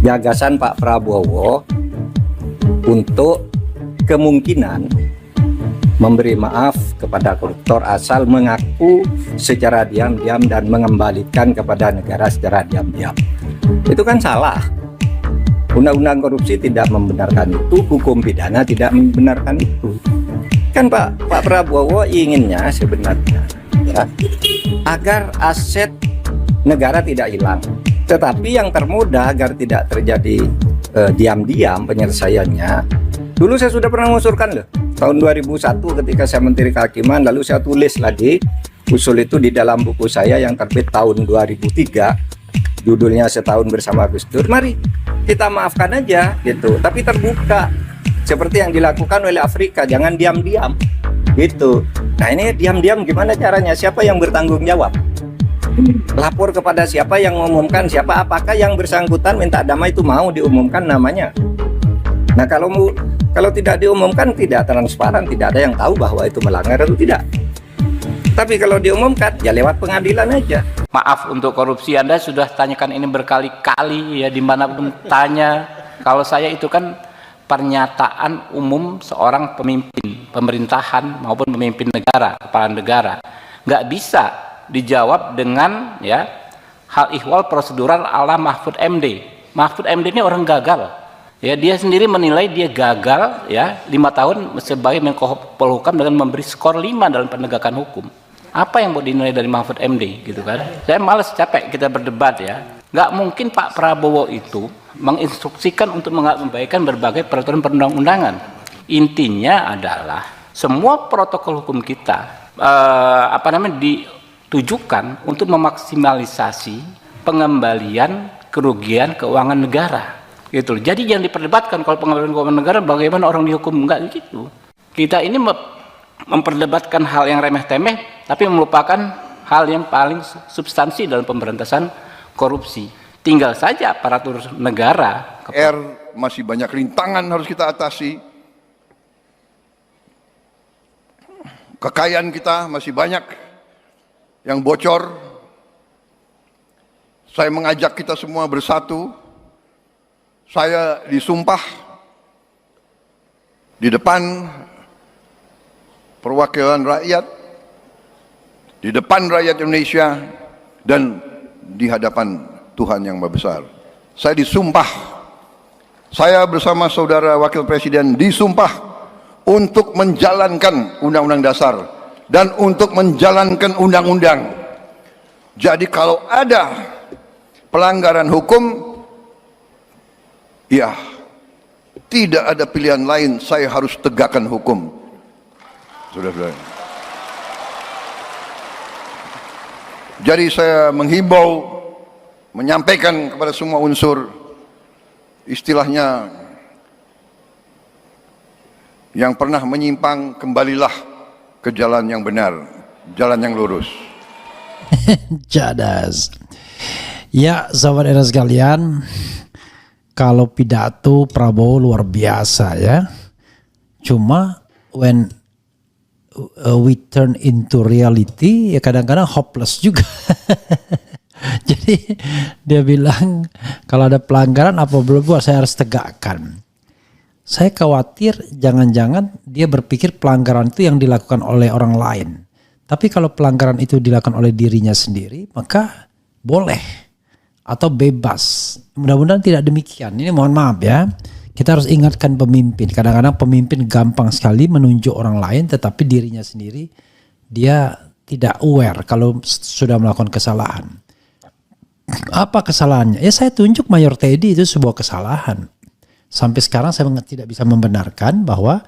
gagasan Pak Prabowo untuk kemungkinan memberi maaf kepada koruptor asal mengaku secara diam-diam dan mengembalikan kepada negara secara diam-diam. Itu kan salah. Undang-undang korupsi tidak membenarkan itu, hukum pidana tidak membenarkan itu. Kan Pak Prabowo inginnya sebenarnya ya, agar aset negara tidak hilang. Tetapi yang termudah agar tidak terjadi diam-diam penyelesaiannya. Dulu saya sudah pernah mengusulkan loh. Tahun 2001 ketika saya Menteri Kehakiman, lalu saya tulis lagi usul itu di dalam buku saya yang terbit tahun 2003, judulnya Setahun Bersama Gus Dur. Mari kita maafkan aja gitu, tapi terbuka seperti yang dilakukan oleh Afrika, jangan diam-diam gitu. Nah ini diam-diam gimana caranya? Siapa yang bertanggung jawab? Lapor kepada siapa yang mengumumkan, siapa, apakah yang bersangkutan minta damai itu mau diumumkan namanya? Nah kalau tidak diumumkan, tidak transparan, tidak ada yang tahu bahwa itu melanggar atau tidak. Tapi kalau diumumkan, ya lewat pengadilan aja. Maaf untuk korupsi, Anda sudah tanyakan ini berkali-kali ya, dimanapun tanya. Kalau saya itu kan pernyataan umum seorang pemimpin pemerintahan maupun pemimpin negara, kepala negara. Nggak bisa dijawab dengan ya hal ihwal prosedural ala Mahfud MD. Mahfud MD ini orang gagal. Ya, dia sendiri menilai dia gagal ya 5 tahun sebagai Menko Polhukam dengan memberi skor 5 dalam penegakan hukum. Apa yang mau dinilai dari Mahfud MD gitu kan? Saya malas, capek kita berdebat ya. Nggak mungkin Pak Prabowo itu menginstruksikan untuk mengabaikan berbagai peraturan perundang-undangan. Intinya adalah semua protokol hukum kita ditujukan untuk memaksimalisasi pengembalian kerugian keuangan negara. Gitu. Jadi jangan diperdebatkan kalau pengembalian keuangan negara bagaimana orang dihukum, enggak gitu. Kita ini memperdebatkan hal yang remeh-temeh tapi melupakan hal yang paling substansi dalam pemberantasan korupsi. Tinggal saja aparatur negara masih banyak rintangan harus kita atasi. Kekayaan kita masih banyak yang bocor. Saya mengajak kita semua bersatu. Saya disumpah di depan perwakilan rakyat, di depan rakyat Indonesia, dan di hadapan Tuhan yang Maha Besar. Saya disumpah, saya bersama saudara Wakil Presiden disumpah untuk menjalankan Undang-Undang Dasar dan untuk menjalankan undang-undang. Jadi kalau ada pelanggaran hukum, ya, tidak ada pilihan lain, saya harus tegakkan hukum. Saudara-saudara. Jadi saya menghimbau, menyampaikan kepada semua unsur, istilahnya yang pernah menyimpang, kembalilah ke jalan yang benar, jalan yang lurus. Jadas. Ya, sahabat era sekalian, kalau pidato Prabowo luar biasa ya. Cuma when we turn into reality, ya kadang-kadang hopeless juga. Jadi dia bilang kalau ada pelanggaran apa boleh buat, saya harus tegakkan. Saya khawatir jangan-jangan dia berpikir pelanggaran itu yang dilakukan oleh orang lain. Tapi kalau pelanggaran itu dilakukan oleh dirinya sendiri, maka boleh atau bebas. Mudah-mudahan tidak demikian. Ini mohon maaf ya. Kita harus ingatkan pemimpin. Kadang-kadang pemimpin gampang sekali menunjuk orang lain, tetapi dirinya sendiri dia tidak aware kalau sudah melakukan kesalahan. Apa kesalahannya? Ya saya tunjuk Mayor Teddy itu sebuah kesalahan. Sampai sekarang saya tidak bisa membenarkan bahwa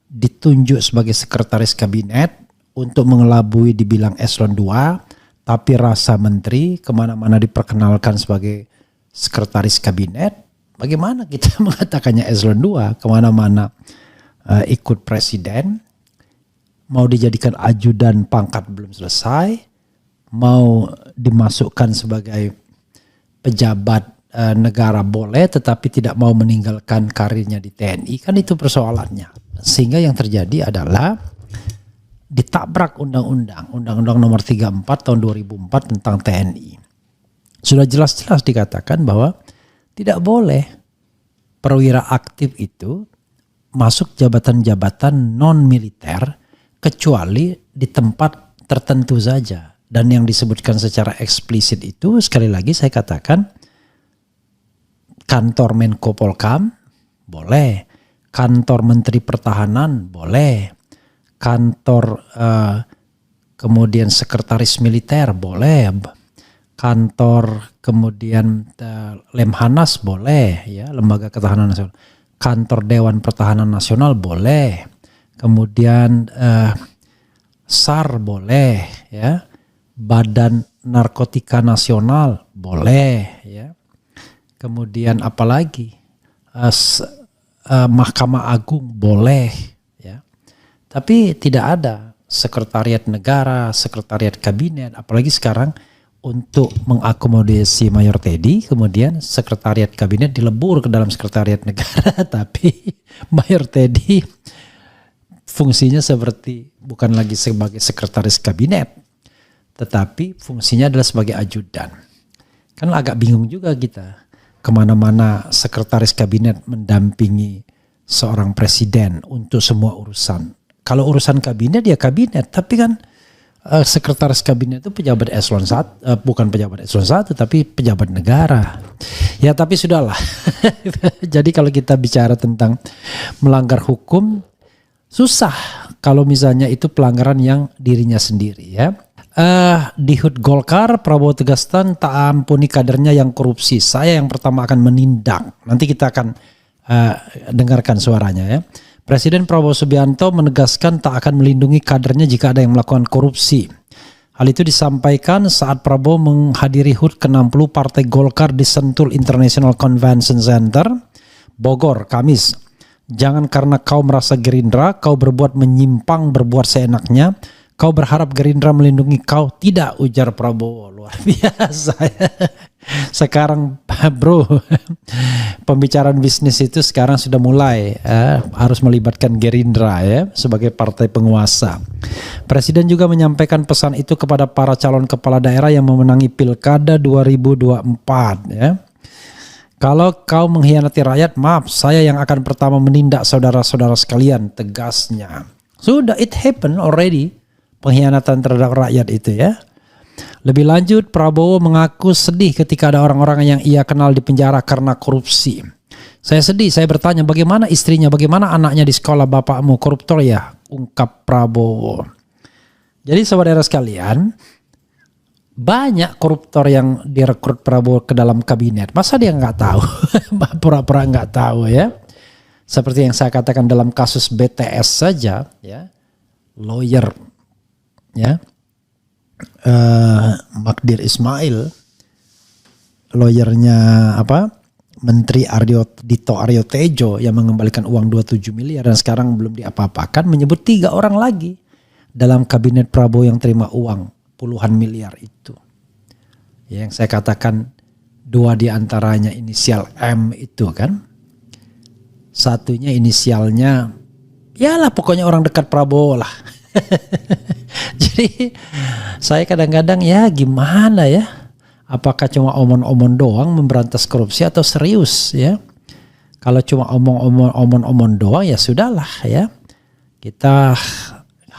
ditunjuk sebagai sekretaris kabinet untuk mengelabui dibilang eselon 2, tapi rasa menteri kemana-mana diperkenalkan sebagai sekretaris kabinet. Bagaimana kita mengatakannya eselon 2, kemana-mana ikut presiden, mau dijadikan ajudan pangkat belum selesai, mau dimasukkan sebagai pejabat negara boleh, tetapi tidak mau meninggalkan karirnya di TNI, kan itu persoalannya. Sehingga yang terjadi adalah ditabrak undang-undang nomor 34 tahun 2004 tentang TNI. Sudah jelas-jelas dikatakan bahwa Tidak boleh perwira aktif itu masuk jabatan-jabatan non-militer kecuali di tempat tertentu saja. Dan yang disebutkan secara eksplisit itu, sekali lagi saya katakan, kantor Menko Polkam boleh, kantor Menteri Pertahanan boleh, kantor kemudian sekretaris militer boleh, kantor kemudian Lemhanas boleh, ya, Lembaga Ketahanan Nasional, kantor Dewan Pertahanan Nasional boleh, kemudian SAR boleh, ya, Badan Narkotika Nasional boleh, ya, kemudian apalagi Mahkamah Agung boleh, ya, tapi tidak ada sekretariat negara, sekretariat kabinet, apalagi sekarang untuk mengakomodasi Mayor Teddy, kemudian sekretariat kabinet dilebur ke dalam sekretariat negara, tapi Mayor Teddy fungsinya seperti bukan lagi sebagai sekretaris kabinet, tetapi fungsinya adalah sebagai ajudan. Kan agak bingung juga kita kemana-mana sekretaris kabinet mendampingi seorang presiden untuk semua urusan. Kalau urusan kabinet ya kabinet, tapi kan sekretaris kabinet itu pejabat eselon 1, bukan pejabat eselon 1 tapi pejabat negara. Ya tapi sudahlah. Jadi kalau kita bicara tentang melanggar hukum, susah kalau misalnya itu pelanggaran yang dirinya sendiri, ya. Di HUT Golkar, Prabowo tegaskan tak ampuni kadernya yang korupsi. Saya yang pertama akan menindak. Nanti kita akan dengarkan suaranya, ya. Presiden Prabowo Subianto menegaskan tak akan melindungi kadernya jika ada yang melakukan korupsi. Hal itu disampaikan saat Prabowo menghadiri HUT ke-60 Partai Golkar di Sentul International Convention Center, Bogor, Kamis. Jangan karena kau merasa Gerindra, kau berbuat menyimpang, berbuat seenaknya. Kau berharap Gerindra melindungi kau? Tidak, ujar Prabowo. Luar biasa. Sekarang bro, pembicaraan bisnis itu sekarang sudah mulai harus melibatkan Gerindra, ya, sebagai partai penguasa. Presiden juga menyampaikan pesan itu kepada para calon kepala daerah yang memenangi Pilkada 2024, ya. Kalau kau mengkhianati rakyat, maaf, saya yang akan pertama menindak saudara-saudara sekalian, tegasnya. Sudah, it happened already. Pengkhianatan terhadap rakyat itu, ya. Lebih lanjut, Prabowo mengaku sedih ketika ada orang-orang yang ia kenal di penjara karena korupsi. Saya sedih, saya bertanya bagaimana istrinya, bagaimana anaknya di sekolah, bapakmu koruptor ya, ungkap Prabowo. Jadi saudara sekalian, banyak koruptor yang direkrut Prabowo ke dalam kabinet. Masa dia nggak tahu? Pura-pura nggak tahu, ya. Seperti yang saya katakan dalam kasus BTS saja, ya, lawyer, ya, Magdir Ismail, lawyernya Menteri Dito Aryo Tejo yang mengembalikan uang 27 miliar dan sekarang belum diapa-apakan, menyebut 3 orang lagi dalam kabinet Prabowo yang terima uang puluhan miliar itu. Ya, yang saya katakan 2 diantaranya inisial M itu kan, satunya inisialnya, ya lah pokoknya orang dekat Prabowo lah. Jadi saya kadang-kadang ya gimana ya, apakah cuma omon-omon doang memberantas korupsi atau serius, ya? Kalau cuma omon-omon doang ya sudahlah, ya. Kita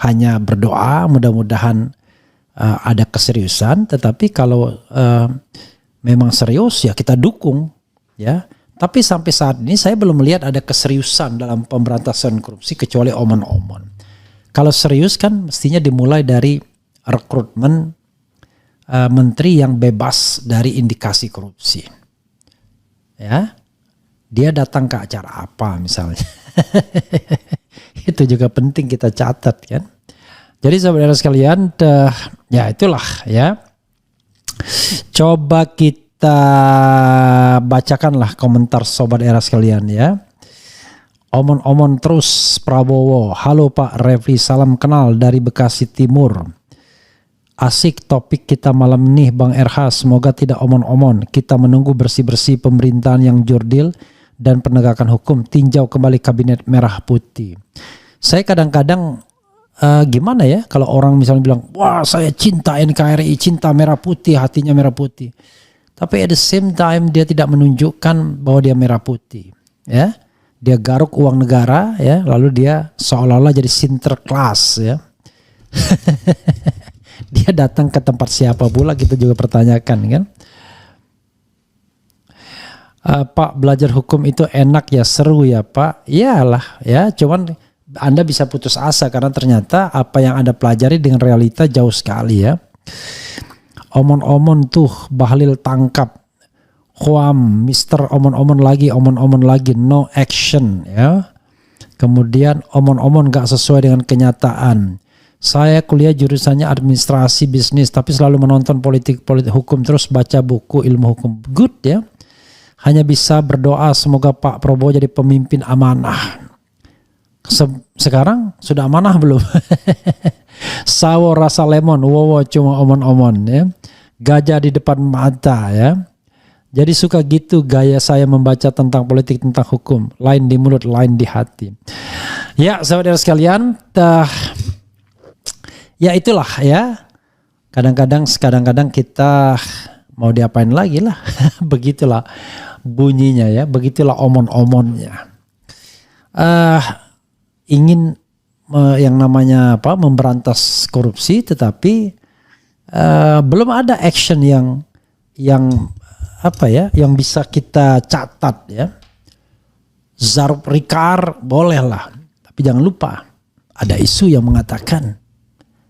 hanya berdoa mudah-mudahan ada keseriusan, tetapi kalau memang serius ya kita dukung, ya. Tapi sampai saat ini saya belum melihat ada keseriusan dalam pemberantasan korupsi kecuali omon-omon. Kalau serius kan mestinya dimulai dari rekrutmen menteri yang bebas dari indikasi korupsi. Ya, dia datang ke acara apa misalnya. Itu juga penting kita catat kan. Jadi saudara sekalian, ya itulah ya. Coba kita bacakanlah komentar sobat era sekalian, ya. Omon-omon terus Prabowo. Halo Pak Refli, salam kenal dari Bekasi Timur. Asik topik kita malam ini Bang RH, semoga tidak omon-omon. Kita menunggu bersih-bersih pemerintahan yang jurdil dan penegakan hukum. Tinjau kembali kabinet merah putih. Saya kadang-kadang gimana ya kalau orang misalnya bilang, wah saya cinta NKRI, cinta merah putih, hatinya merah putih. Tapi at the same time dia tidak menunjukkan bahwa dia merah putih, ya. Dia garuk uang negara, ya, lalu dia seolah-olah jadi sinterklas, ya. Dia datang ke tempat siapa pula, kita juga pertanyakan, kan. Pak, belajar hukum itu enak ya, seru ya Pak. Iyalah, ya, cuman Anda bisa putus asa karena ternyata apa yang Anda pelajari dengan realita jauh sekali, ya. Omon-omon tuh, Bahlil tangkap. Huam, Mr. Omon-omon lagi, no action, ya. Kemudian omon-omon gak sesuai dengan kenyataan. Saya kuliah jurusannya administrasi bisnis, tapi selalu menonton politik hukum, terus baca buku ilmu hukum. Good, ya. Hanya bisa berdoa semoga Pak Prabowo jadi pemimpin amanah. Sekarang sudah amanah belum? Sawo rasa lemon, wowo cuma omon-omon, ya. Gajah di depan mata, ya. Jadi suka gitu gaya saya membaca tentang politik, tentang hukum. Lain di mulut, lain di hati. Ya, saudara sekalian, ya itulah, ya. Kadang-kadang kita mau diapain lagi lah. Begitulah bunyinya, ya. Begitulah omon-omonnya. Ingin yang namanya memberantas korupsi, tetapi belum ada action yang bisa kita catat, ya. Zarub Rikar bolehlah, tapi jangan lupa ada isu yang mengatakan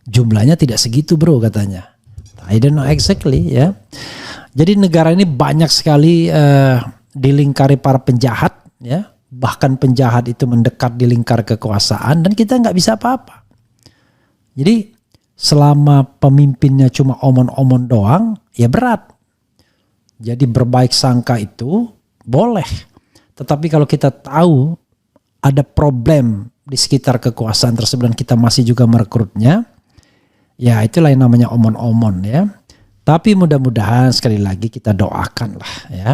jumlahnya tidak segitu bro, katanya. I don't know exactly, ya. Jadi negara ini banyak sekali dilingkari para penjahat, ya. Bahkan penjahat itu mendekat di lingkar kekuasaan dan kita nggak bisa apa-apa. Jadi selama pemimpinnya cuma omon-omon doang, ya berat. Jadi berbaik sangka itu boleh. Tetapi kalau kita tahu ada problem di sekitar kekuasaan tersebut dan kita masih juga merekrutnya, ya itulah yang namanya omon-omon, ya. Tapi mudah-mudahan sekali lagi kita doakan lah, ya.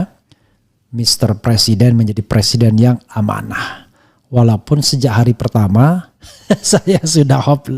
Mr. Presiden menjadi presiden yang amanah. Walaupun sejak hari pertama saya sudah hopeless.